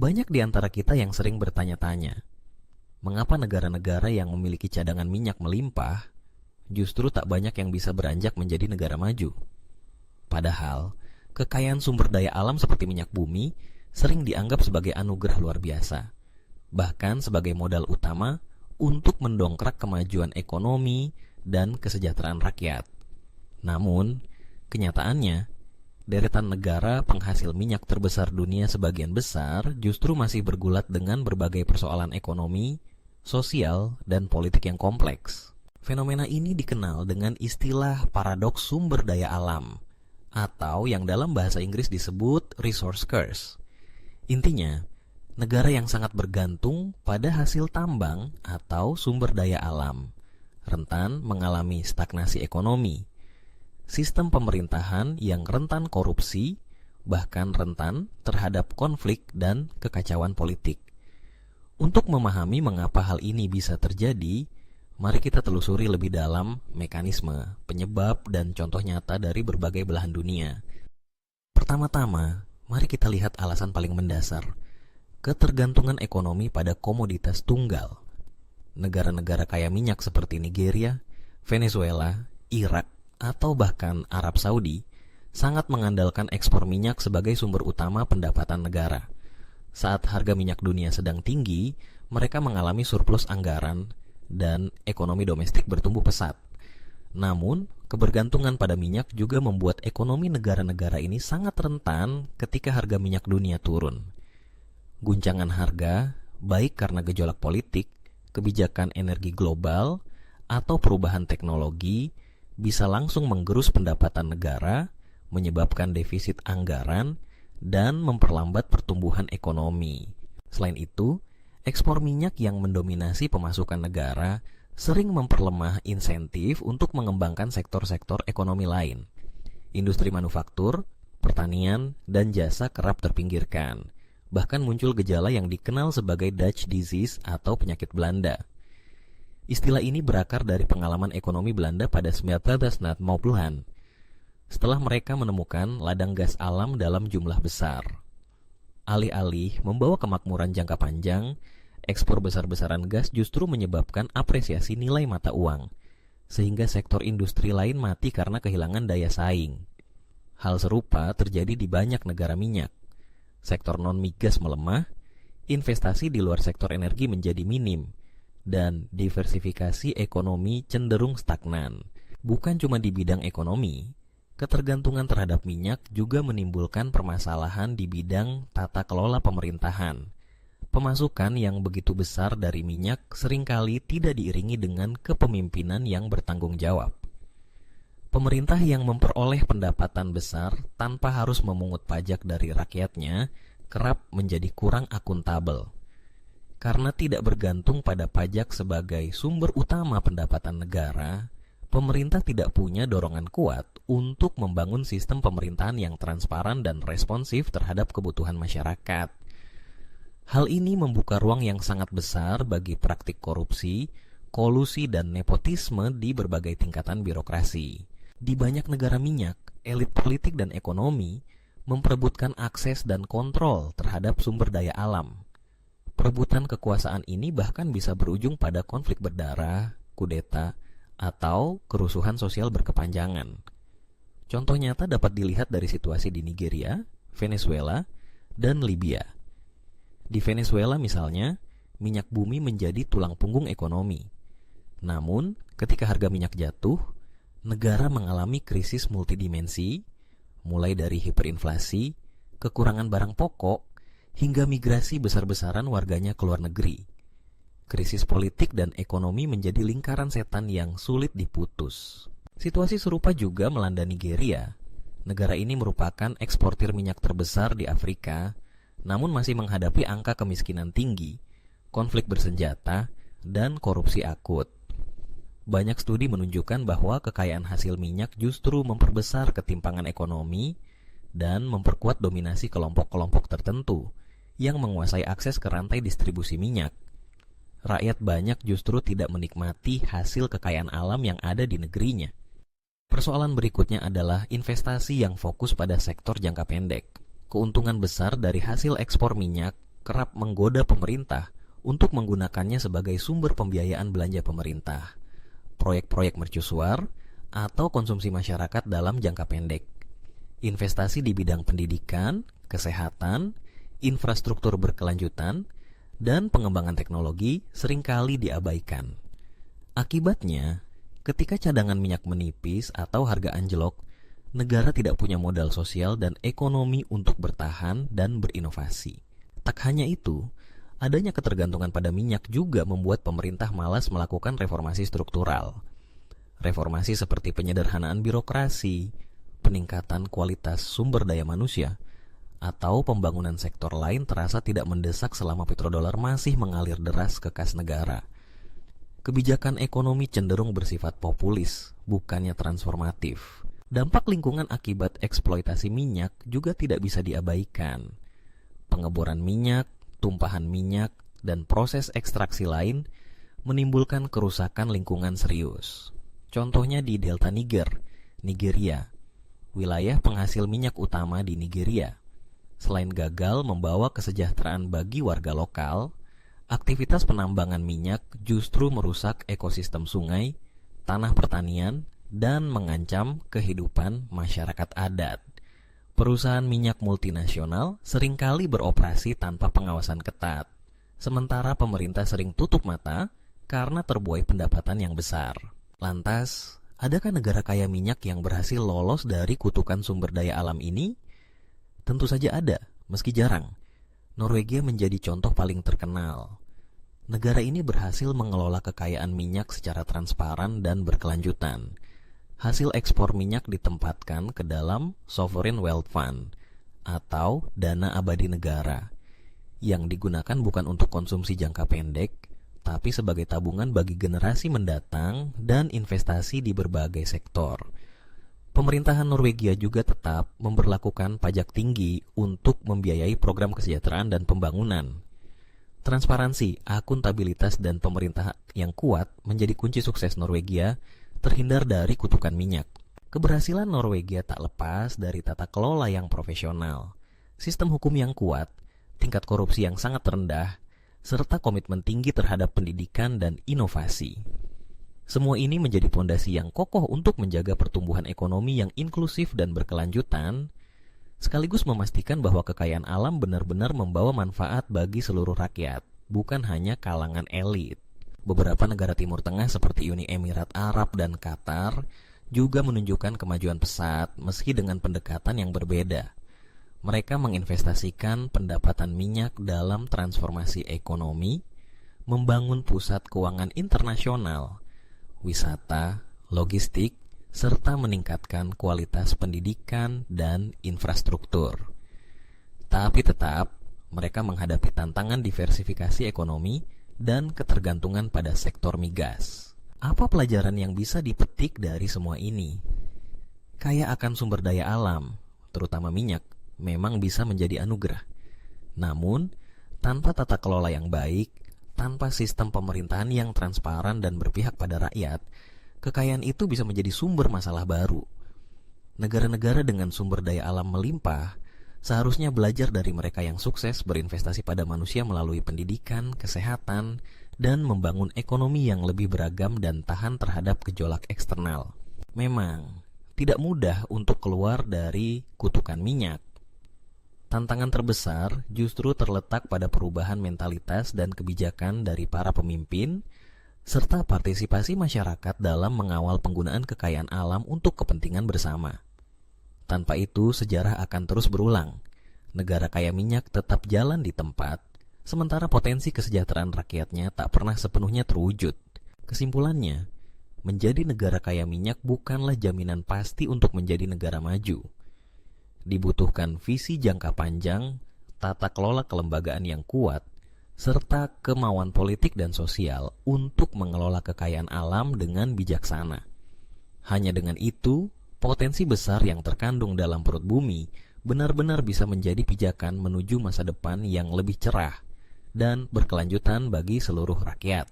Banyak di antara kita yang sering bertanya-tanya, mengapa negara-negara yang memiliki cadangan minyak melimpah justru tak banyak yang bisa beranjak menjadi negara maju? Padahal, kekayaan sumber daya alam seperti minyak bumi sering dianggap sebagai anugerah luar biasa, bahkan sebagai modal utama untuk mendongkrak kemajuan ekonomi dan kesejahteraan rakyat. Namun, kenyataannya, deretan negara penghasil minyak terbesar dunia sebagian besar justru masih bergulat dengan berbagai persoalan ekonomi, sosial, dan politik yang kompleks. Fenomena ini dikenal dengan istilah paradoks sumber daya alam, atau yang dalam bahasa Inggris disebut resource curse. Intinya, negara yang sangat bergantung pada hasil tambang atau sumber daya alam rentan mengalami stagnasi ekonomi, sistem pemerintahan yang rentan korupsi, bahkan rentan terhadap konflik dan kekacauan politik. Untuk memahami mengapa hal ini bisa terjadi, mari kita telusuri lebih dalam mekanisme, penyebab, dan contoh nyata dari berbagai belahan dunia. Pertama-tama, mari kita lihat alasan paling mendasar, ketergantungan ekonomi pada komoditas tunggal. Negara-negara kaya minyak seperti Nigeria, Venezuela, Irak, atau bahkan Arab Saudi sangat mengandalkan ekspor minyak sebagai sumber utama pendapatan negara. Saat harga minyak dunia sedang tinggi, mereka mengalami surplus anggaran dan ekonomi domestik bertumbuh pesat. Namun, kebergantungan pada minyak juga membuat ekonomi negara-negara ini sangat rentan ketika harga minyak dunia turun. Guncangan harga, baik karena gejolak politik, kebijakan energi global, atau perubahan teknologi, bisa langsung menggerus pendapatan negara, menyebabkan defisit anggaran, dan memperlambat pertumbuhan ekonomi. Selain itu, ekspor minyak yang mendominasi pemasukan negara sering memperlemah insentif untuk mengembangkan sektor-sektor ekonomi lain. Industri manufaktur, pertanian, dan jasa kerap terpinggirkan. Bahkan muncul gejala yang dikenal sebagai Dutch disease atau penyakit Belanda. Istilah ini berakar dari pengalaman ekonomi Belanda pada 1950-an. Setelah mereka menemukan ladang gas alam dalam jumlah besar. Alih-alih membawa kemakmuran jangka panjang, ekspor besar-besaran gas justru menyebabkan apresiasi nilai mata uang, sehingga sektor industri lain mati karena kehilangan daya saing. Hal serupa terjadi di banyak negara minyak. Sektor non-migas melemah, investasi di luar sektor energi menjadi minim, dan diversifikasi ekonomi cenderung stagnan. Bukan cuma di bidang ekonomi, ketergantungan terhadap minyak juga menimbulkan permasalahan di bidang tata kelola pemerintahan. Pemasukan yang begitu besar dari minyak seringkali tidak diiringi dengan kepemimpinan yang bertanggung jawab. Pemerintah yang memperoleh pendapatan besar tanpa harus memungut pajak dari rakyatnya kerap menjadi kurang akuntabel. Karena tidak bergantung pada pajak sebagai sumber utama pendapatan negara, pemerintah tidak punya dorongan kuat untuk membangun sistem pemerintahan yang transparan dan responsif terhadap kebutuhan masyarakat. Hal ini membuka ruang yang sangat besar bagi praktik korupsi, kolusi, dan nepotisme di berbagai tingkatan birokrasi. Di banyak negara minyak, elit politik dan ekonomi memperebutkan akses dan kontrol terhadap sumber daya alam. Perebutan kekuasaan ini bahkan bisa berujung pada konflik berdarah, kudeta, atau kerusuhan sosial berkepanjangan. Contoh nyata dapat dilihat dari situasi di Nigeria, Venezuela, dan Libya. Di Venezuela misalnya, minyak bumi menjadi tulang punggung ekonomi. Namun, ketika harga minyak jatuh, negara mengalami krisis multidimensi, mulai dari hiperinflasi, kekurangan barang pokok, hingga migrasi besar-besaran warganya ke luar negeri. Krisis politik dan ekonomi menjadi lingkaran setan yang sulit diputus. Situasi serupa juga melanda Nigeria. Negara ini merupakan eksportir minyak terbesar di Afrika, namun masih menghadapi angka kemiskinan tinggi, konflik bersenjata, dan korupsi akut. Banyak studi menunjukkan bahwa kekayaan hasil minyak justru memperbesar ketimpangan ekonomi dan memperkuat dominasi kelompok-kelompok tertentu yang menguasai akses ke rantai distribusi minyak. Rakyat banyak justru tidak menikmati hasil kekayaan alam yang ada di negerinya. Persoalan berikutnya adalah investasi yang fokus pada sektor jangka pendek. Keuntungan besar dari hasil ekspor minyak kerap menggoda pemerintah untuk menggunakannya sebagai sumber pembiayaan belanja pemerintah, proyek-proyek mercusuar, atau konsumsi masyarakat dalam jangka pendek. Investasi di bidang pendidikan, kesehatan, infrastruktur berkelanjutan, dan pengembangan teknologi seringkali diabaikan. Akibatnya, ketika cadangan minyak menipis atau harga anjlok, negara tidak punya modal sosial dan ekonomi untuk bertahan dan berinovasi. Tak hanya itu, adanya ketergantungan pada minyak juga membuat pemerintah malas melakukan reformasi struktural. Reformasi seperti penyederhanaan birokrasi, peningkatan kualitas sumber daya manusia, atau pembangunan sektor lain terasa tidak mendesak selama petrodolar masih mengalir deras ke kas negara. Kebijakan ekonomi cenderung bersifat populis, bukannya transformatif. Dampak lingkungan akibat eksploitasi minyak juga tidak bisa diabaikan. Pengeboran minyak, tumpahan minyak, dan proses ekstraksi lain menimbulkan kerusakan lingkungan serius. Contohnya di Delta Niger, Nigeria, wilayah penghasil minyak utama di Nigeria. Selain gagal membawa kesejahteraan bagi warga lokal, aktivitas penambangan minyak justru merusak ekosistem sungai, tanah pertanian, dan mengancam kehidupan masyarakat adat. Perusahaan minyak multinasional seringkali beroperasi tanpa pengawasan ketat, sementara pemerintah sering tutup mata karena terbuai pendapatan yang besar. Lantas, adakah negara kaya minyak yang berhasil lolos dari kutukan sumber daya alam ini? Tentu saja ada, meski jarang. Norwegia menjadi contoh paling terkenal. Negara ini berhasil mengelola kekayaan minyak secara transparan dan berkelanjutan. Hasil ekspor minyak ditempatkan ke dalam Sovereign Wealth Fund atau dana abadi negara yang digunakan bukan untuk konsumsi jangka pendek, tapi sebagai tabungan bagi generasi mendatang dan investasi di berbagai sektor. Pemerintahan Norwegia juga tetap memberlakukan pajak tinggi untuk membiayai program kesejahteraan dan pembangunan. Transparansi, akuntabilitas, dan pemerintah yang kuat menjadi kunci sukses Norwegia terhindar dari kutukan minyak. Keberhasilan Norwegia tak lepas dari tata kelola yang profesional, sistem hukum yang kuat, tingkat korupsi yang sangat rendah, serta komitmen tinggi terhadap pendidikan dan inovasi. Semua ini menjadi fondasi yang kokoh untuk menjaga pertumbuhan ekonomi yang inklusif dan berkelanjutan, sekaligus memastikan bahwa kekayaan alam benar-benar membawa manfaat bagi seluruh rakyat, bukan hanya kalangan elit. Beberapa negara Timur Tengah seperti Uni Emirat Arab dan Qatar juga menunjukkan kemajuan pesat meski dengan pendekatan yang berbeda. Mereka menginvestasikan pendapatan minyak dalam transformasi ekonomi, membangun pusat keuangan internasional, wisata, logistik, serta meningkatkan kualitas pendidikan dan infrastruktur. Tapi tetap, mereka menghadapi tantangan diversifikasi ekonomi dan ketergantungan pada sektor migas. Apa pelajaran yang bisa dipetik dari semua ini? Kaya akan sumber daya alam, terutama minyak, memang bisa menjadi anugerah. Namun, tanpa tata kelola yang baik, tanpa sistem pemerintahan yang transparan dan berpihak pada rakyat, kekayaan itu bisa menjadi sumber masalah baru. Negara-negara dengan sumber daya alam melimpah seharusnya belajar dari mereka yang sukses berinvestasi pada manusia melalui pendidikan, kesehatan, dan membangun ekonomi yang lebih beragam dan tahan terhadap gejolak eksternal. Memang, tidak mudah untuk keluar dari kutukan minyak. Tantangan terbesar justru terletak pada perubahan mentalitas dan kebijakan dari para pemimpin, serta partisipasi masyarakat dalam mengawal penggunaan kekayaan alam untuk kepentingan bersama. Tanpa itu, sejarah akan terus berulang. Negara kaya minyak tetap jalan di tempat, sementara potensi kesejahteraan rakyatnya tak pernah sepenuhnya terwujud. Kesimpulannya, menjadi negara kaya minyak bukanlah jaminan pasti untuk menjadi negara maju. Dibutuhkan visi jangka panjang, tata kelola kelembagaan yang kuat, serta kemauan politik dan sosial untuk mengelola kekayaan alam dengan bijaksana. Hanya dengan itu, potensi besar yang terkandung dalam perut bumi benar-benar bisa menjadi pijakan menuju masa depan yang lebih cerah dan berkelanjutan bagi seluruh rakyat.